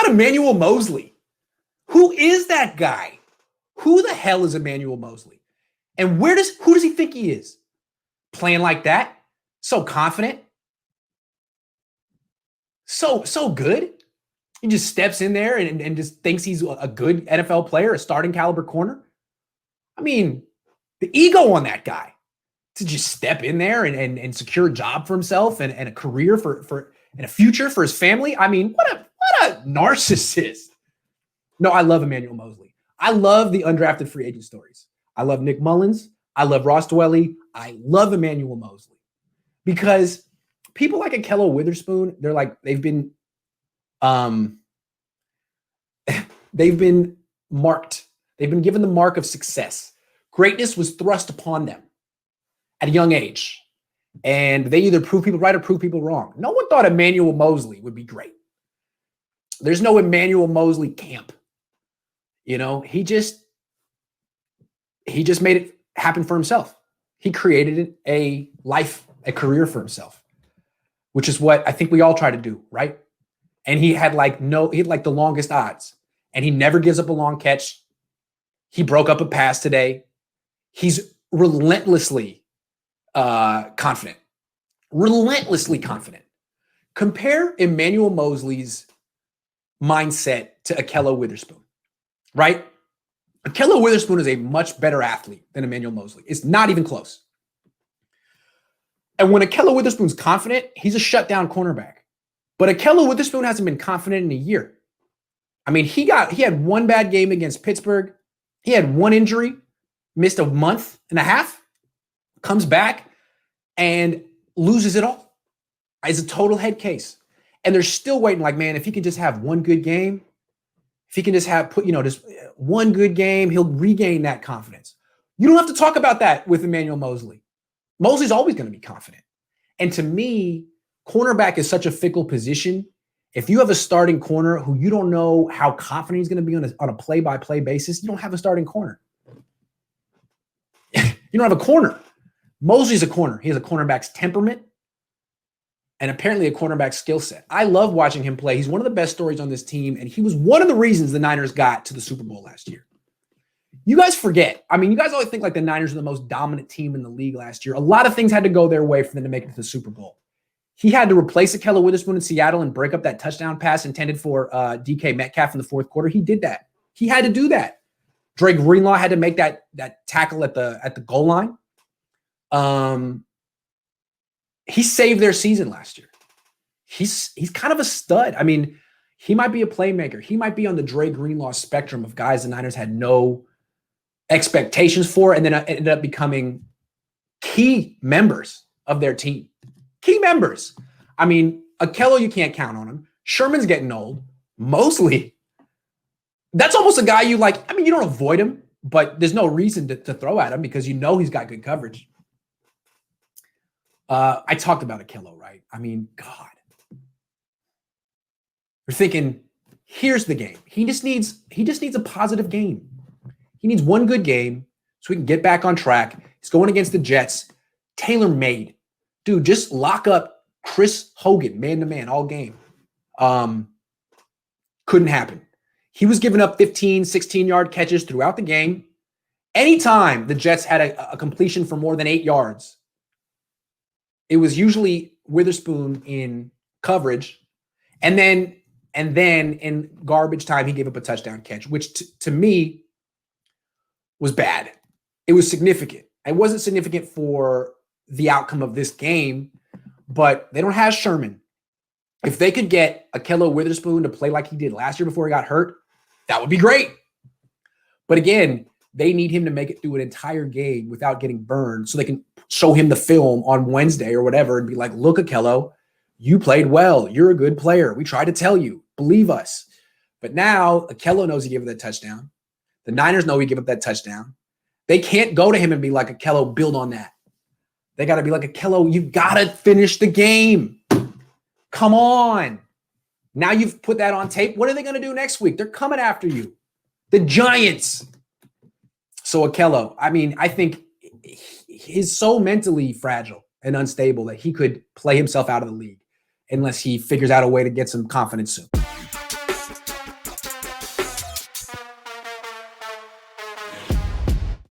about Emmanuel Moseley? Who is that guy? Who the hell is Emmanuel Moseley? And who does he think he is? Playing like that? So confident? So good? He just steps in there and just thinks he's a good NFL player, a starting caliber corner? I mean, the ego on that guy to just step in there and secure a job for himself and a career and a future for his family. I mean, what a narcissist. No, I love Emmanuel Moseley. I love the undrafted free agent stories. I love Nick Mullins. I love Ross Dwelley. I love Emmanuel Moseley because people like Ahkello Witherspoon, they're like, they've been marked. They've been given the mark of success. Greatness was thrust upon them at a young age. And they either prove people right or prove people wrong. No one thought Emmanuel Moseley would be great. There's no Emmanuel Moseley camp. You know, he just made it happen for himself. He created a life, a career for himself, which is what I think we all try to do, right? And he had the longest odds, and he never gives up a long catch. He broke up a pass today. He's relentlessly confident. Relentlessly confident. Compare Emmanuel Moseley's mindset to Ahkello Witherspoon, right? Ahkello Witherspoon is a much better athlete than Emmanuel Moseley. It's not even close. And when Ahkello Witherspoon's confident, he's a shutdown cornerback. But Ahkello Witherspoon hasn't been confident in a year. I mean, he had one bad game against Pittsburgh. He had one injury, missed a month and a half, comes back and loses it all. It's a total head case. And they're still waiting like, man, if he could just have one good game, if he can just just one good game, he'll regain that confidence. You don't have to talk about that with Emmanuel Moseley. Moseley's always going to be confident. And to me, cornerback is such a fickle position. If you have a starting corner who you don't know how confident he's going to be on a play-by-play basis, you don't have a starting corner. You don't have a corner. Moseley's a corner. He has a cornerback's temperament and apparently a cornerback's skill set. I love watching him play. He's one of the best stories on this team, and he was one of the reasons the Niners got to the Super Bowl last year. You guys forget. I mean, you guys always think like the Niners are the most dominant team in the league last year. A lot of things had to go their way for them to make it to the Super Bowl. He had to replace Ahkello Witherspoon in Seattle and break up that touchdown pass intended for DK Metcalf in the fourth quarter. He did that. He had to do that. Dre Greenlaw had to make that tackle at the goal line. He saved their season last year. He's kind of a stud. I mean, he might be a playmaker. He might be on the Dre Greenlaw spectrum of guys the Niners had no expectations for and then ended up becoming key members of their team. Key members. I mean, Ahkello, you can't count on him. Sherman's getting old. Moseley, that's almost a guy you like. I mean, you don't avoid him, but there's no reason to throw at him because you know he's got good coverage. I talked about Ahkello, right? I mean, God. We're thinking, here's the game. He just needs a positive game. He needs one good game so we can get back on track. He's going against the Jets. Tailor-made. Dude, just lock up Chris Hogan, man-to-man, all game. Couldn't happen. He was giving up 15, 16-yard catches throughout the game. Anytime the Jets had a completion for more than 8 yards, it was usually Witherspoon in coverage. And then in garbage time, he gave up a touchdown catch, which to me was bad. It was significant. It wasn't significant for the outcome of this game, but they don't have Sherman. If they could get Ahkello Witherspoon to play like he did last year before he got hurt, that would be great. But again, they need him to make it through an entire game without getting burned so they can show him the film on Wednesday or whatever and be like, look, Ahkello, you played well. You're a good player. We tried to tell you. Believe us. But now Ahkello knows he gave up that touchdown. The Niners know he gave up that touchdown. They can't go to him and be like, Ahkello, build on that. They got to be like, Ahkello, you've got to finish the game. Come on. Now you've put that on tape. What are they going to do next week? They're coming after you. The Giants. So Ahkello, I mean, I think he's so mentally fragile and unstable that he could play himself out of the league unless he figures out a way to get some confidence soon.